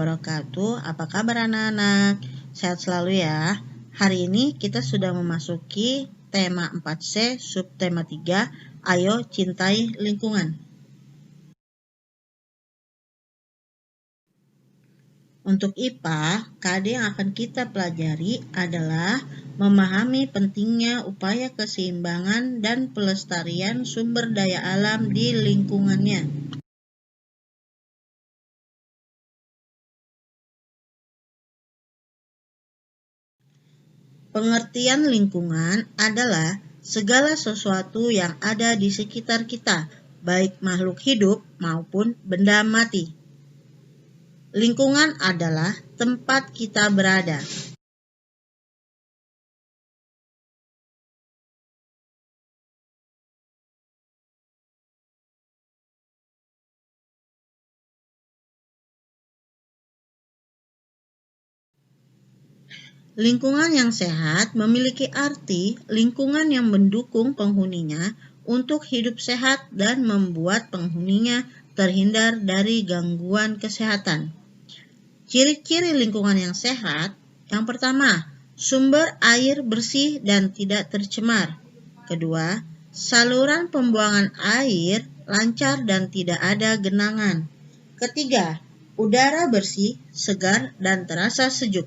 wabarakatuh. Apa kabar anak-anak? Sehat selalu ya. Hari ini kita sudah memasuki tema 4C, subtema 3, ayo cintai lingkungan. Untuk IPA, KD yang akan kita pelajari adalah memahami pentingnya upaya keseimbangan dan pelestarian sumber daya alam di lingkungannya. Pengertian lingkungan adalah segala sesuatu yang ada di sekitar kita, baik makhluk hidup maupun benda mati. Lingkungan adalah tempat kita berada. Lingkungan yang sehat memiliki arti lingkungan yang mendukung penghuninya untuk hidup sehat dan membuat penghuninya terhindar dari gangguan kesehatan. Ciri-ciri lingkungan yang sehat, yang pertama, sumber air bersih dan tidak tercemar. Kedua, saluran pembuangan air lancar dan tidak ada genangan. Ketiga, udara bersih, segar, dan terasa sejuk.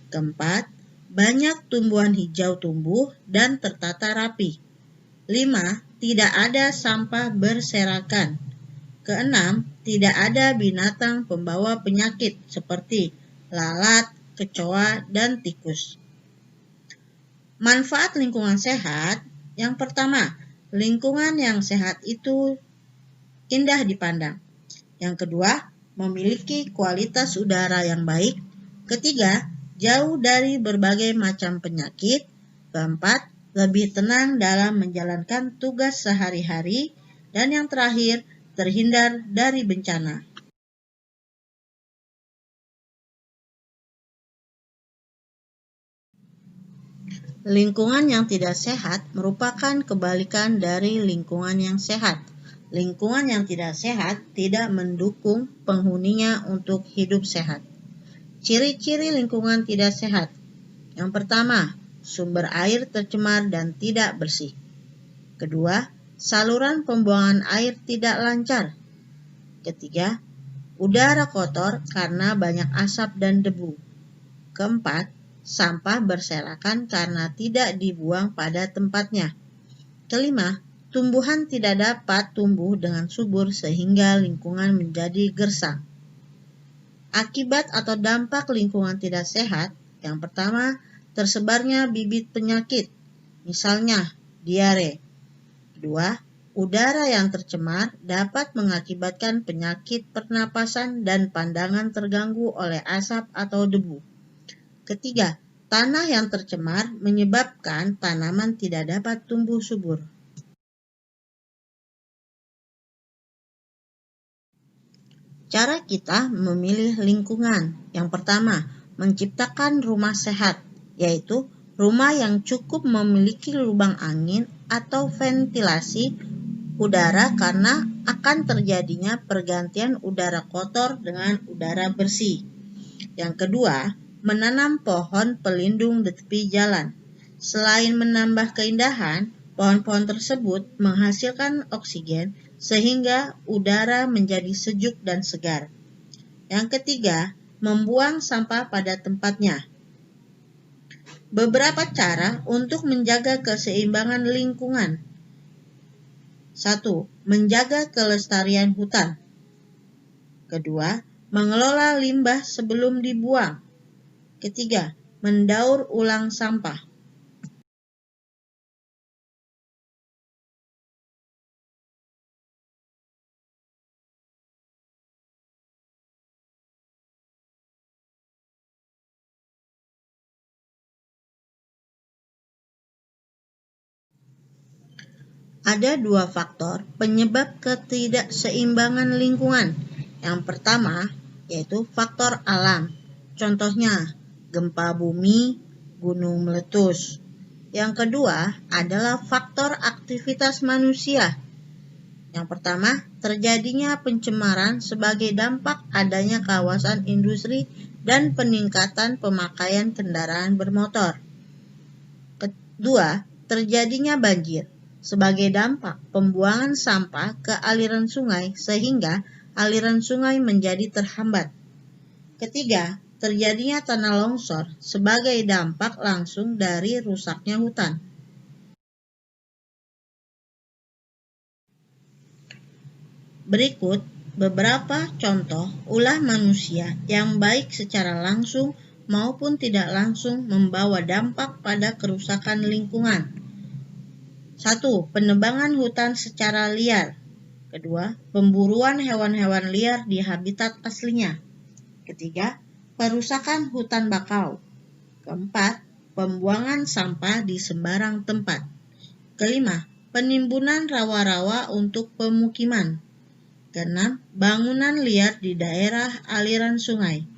Keempat, banyak tumbuhan hijau tumbuh dan tertata rapi. 5. Tidak ada sampah berserakan. Keenam, tidak ada binatang pembawa penyakit seperti lalat, kecoa, dan tikus. Manfaat lingkungan sehat, yang pertama, lingkungan yang sehat itu indah dipandang. Yang kedua, memiliki kualitas udara yang baik. Ketiga, jauh dari berbagai macam penyakit. Keempat, lebih tenang dalam menjalankan tugas sehari-hari. Dan yang terakhir, terhindar dari bencana. Lingkungan yang tidak sehat merupakan kebalikan dari lingkungan yang sehat. Lingkungan yang tidak sehat tidak mendukung penghuninya untuk hidup sehat. Ciri-ciri lingkungan tidak sehat. Yang pertama, sumber air tercemar dan tidak bersih. Kedua, saluran pembuangan air tidak lancar. Ketiga, udara kotor karena banyak asap dan debu. Keempat, sampah berserakan karena tidak dibuang pada tempatnya. Kelima, tumbuhan tidak dapat tumbuh dengan subur sehingga lingkungan menjadi gersang. Akibat atau dampak lingkungan tidak sehat, yang pertama, tersebarnya bibit penyakit, misalnya diare. Kedua, udara yang tercemar dapat mengakibatkan penyakit pernapasan dan pandangan terganggu oleh asap atau debu. Ketiga, tanah yang tercemar menyebabkan tanaman tidak dapat tumbuh subur. Cara kita memilih lingkungan. Yang pertama, menciptakan rumah sehat, yaitu rumah yang cukup memiliki lubang angin atau ventilasi udara karena akan terjadinya pergantian udara kotor dengan udara bersih. Yang kedua, menanam pohon pelindung di tepi jalan. Selain menambah keindahan, pohon-pohon tersebut menghasilkan oksigen sehingga udara menjadi sejuk dan segar. Yang ketiga, membuang sampah pada tempatnya. Beberapa cara untuk menjaga keseimbangan lingkungan. 1. Menjaga kelestarian hutan. Kedua, mengelola limbah sebelum dibuang. Ketiga, mendaur ulang sampah. Ada dua faktor penyebab ketidakseimbangan lingkungan. Yang pertama, yaitu faktor alam. Contohnya, gempa bumi, gunung meletus. Yang kedua adalah faktor aktivitas manusia. Yang pertama, terjadinya pencemaran sebagai dampak adanya kawasan industri dan peningkatan pemakaian kendaraan bermotor. Kedua, terjadinya banjir sebagai dampak pembuangan sampah ke aliran sungai sehingga aliran sungai menjadi terhambat. Ketiga, terjadinya tanah longsor sebagai dampak langsung dari rusaknya hutan. Berikut beberapa contoh ulah manusia yang baik secara langsung maupun tidak langsung membawa dampak pada kerusakan lingkungan. 1. Penebangan hutan secara liar. Kedua, pemburuan hewan-hewan liar di habitat aslinya. Ketiga, perusakan hutan bakau. Keempat, pembuangan sampah di sembarang tempat. Kelima, penimbunan rawa-rawa untuk pemukiman. Keenam, bangunan liar di daerah aliran sungai.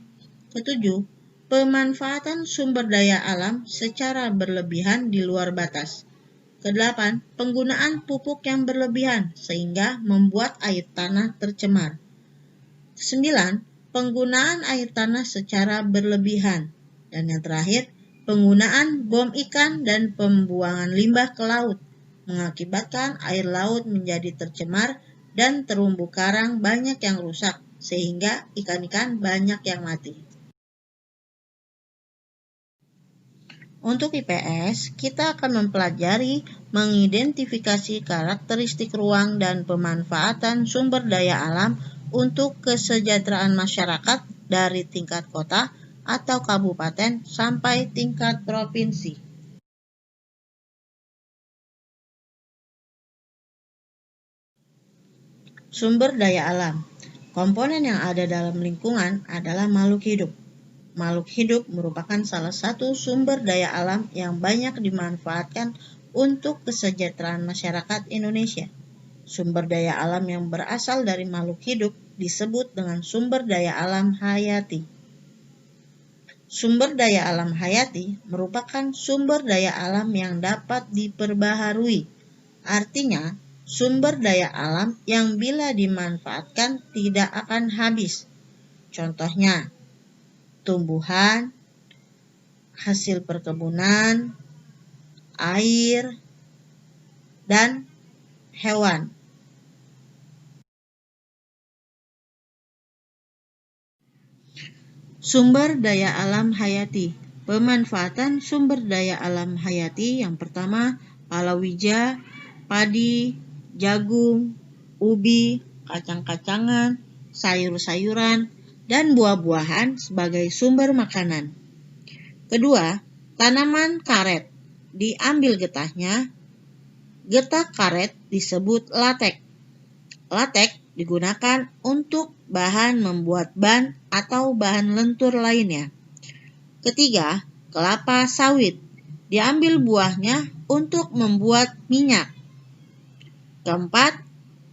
Ketujuh, pemanfaatan sumber daya alam secara berlebihan di luar batas. Kedelapan, penggunaan pupuk yang berlebihan sehingga membuat air tanah tercemar. Kesembilan, penggunaan air tanah secara berlebihan. Dan yang terakhir, penggunaan bom ikan dan pembuangan limbah ke laut mengakibatkan air laut menjadi tercemar dan terumbu karang banyak yang rusak, sehingga ikan-ikan banyak yang mati. Untuk IPS, kita akan mempelajari mengidentifikasi karakteristik ruang dan pemanfaatan sumber daya alam untuk kesejahteraan masyarakat dari tingkat kota atau kabupaten sampai tingkat provinsi. Sumber daya alam. Komponen yang ada dalam lingkungan adalah makhluk hidup. Makhluk hidup merupakan salah satu sumber daya alam yang banyak dimanfaatkan untuk kesejahteraan masyarakat Indonesia. Sumber daya alam yang berasal dari makhluk hidup disebut dengan sumber daya alam hayati. Sumber daya alam hayati merupakan sumber daya alam yang dapat diperbaharui. Artinya, sumber daya alam yang bila dimanfaatkan tidak akan habis. Contohnya, tumbuhan, hasil perkebunan, air, dan hewan. Sumber daya alam hayati. Pemanfaatan sumber daya alam hayati yang pertama, palawija, padi, jagung, ubi, kacang-kacangan, sayur-sayuran, dan buah-buahan sebagai sumber makanan. Kedua, tanaman karet. Diambil getahnya. Getah karet disebut latek. Latek digunakan untuk bahan membuat ban atau bahan lentur lainnya. Ketiga, kelapa sawit. Diambil buahnya untuk membuat minyak. Keempat,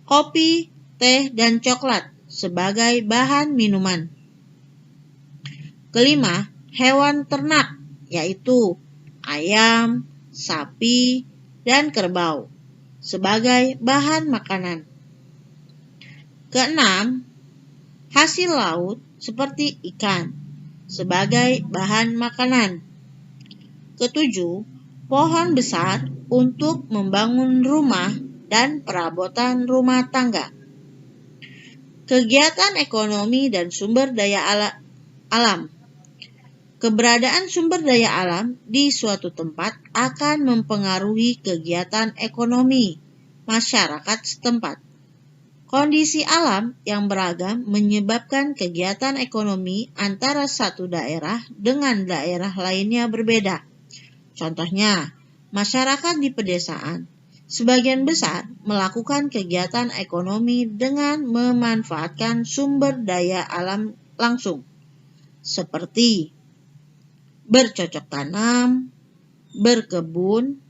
kopi, teh, dan coklat sebagai bahan minuman. Kelima, hewan ternak, yaitu ayam, sapi, dan kerbau sebagai bahan makanan. Keenam, hasil laut seperti ikan sebagai bahan makanan. Ketujuh, pohon besar untuk membangun rumah dan perabotan rumah tangga. Kegiatan ekonomi dan sumber daya alam. Keberadaan sumber daya alam di suatu tempat akan mempengaruhi kegiatan ekonomi masyarakat setempat. Kondisi alam yang beragam menyebabkan kegiatan ekonomi antara satu daerah dengan daerah lainnya berbeda. Contohnya, masyarakat di pedesaan sebagian besar melakukan kegiatan ekonomi dengan memanfaatkan sumber daya alam langsung, seperti bercocok tanam, berkebun,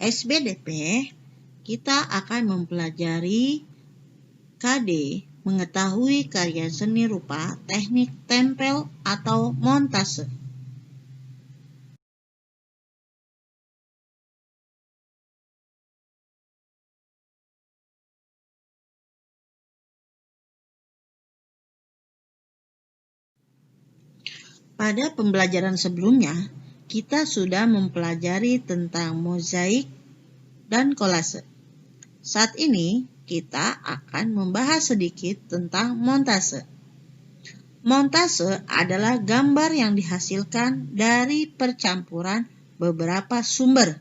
SBDP, kita akan mempelajari KD, mengetahui karya seni rupa, teknik tempel atau montase. Pada pembelajaran sebelumnya, kita sudah mempelajari tentang mozaik dan kolase. Saat ini, kita akan membahas sedikit tentang montase. Montase adalah gambar yang dihasilkan dari percampuran beberapa sumber.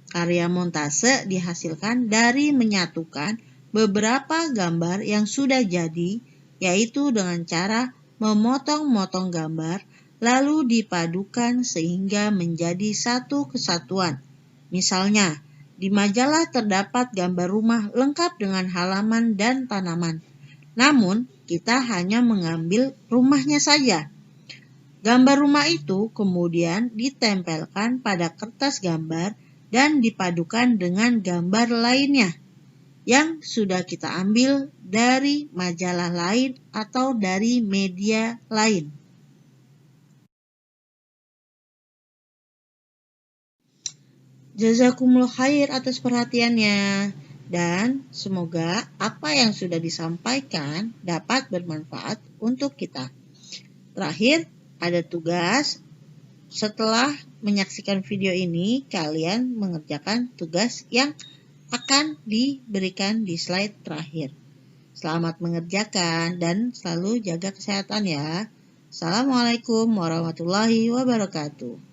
Karya montase dihasilkan dari menyatukan beberapa gambar yang sudah jadi, yaitu dengan cara memotong-motong gambar lalu dipadukan sehingga menjadi satu kesatuan. Misalnya, di majalah terdapat gambar rumah lengkap dengan halaman dan tanaman. Namun, kita hanya mengambil rumahnya saja. Gambar rumah itu kemudian ditempelkan pada kertas gambar dan dipadukan dengan gambar lainnya yang sudah kita ambil dari majalah lain atau dari media lain. Jazakumullah khair atas perhatiannya, dan semoga apa yang sudah disampaikan dapat bermanfaat untuk kita. Terakhir, ada tugas. Setelah menyaksikan video ini, kalian mengerjakan tugas yang akan diberikan di slide terakhir. Selamat mengerjakan dan selalu jaga kesehatan ya. Assalamualaikum warahmatullahi wabarakatuh.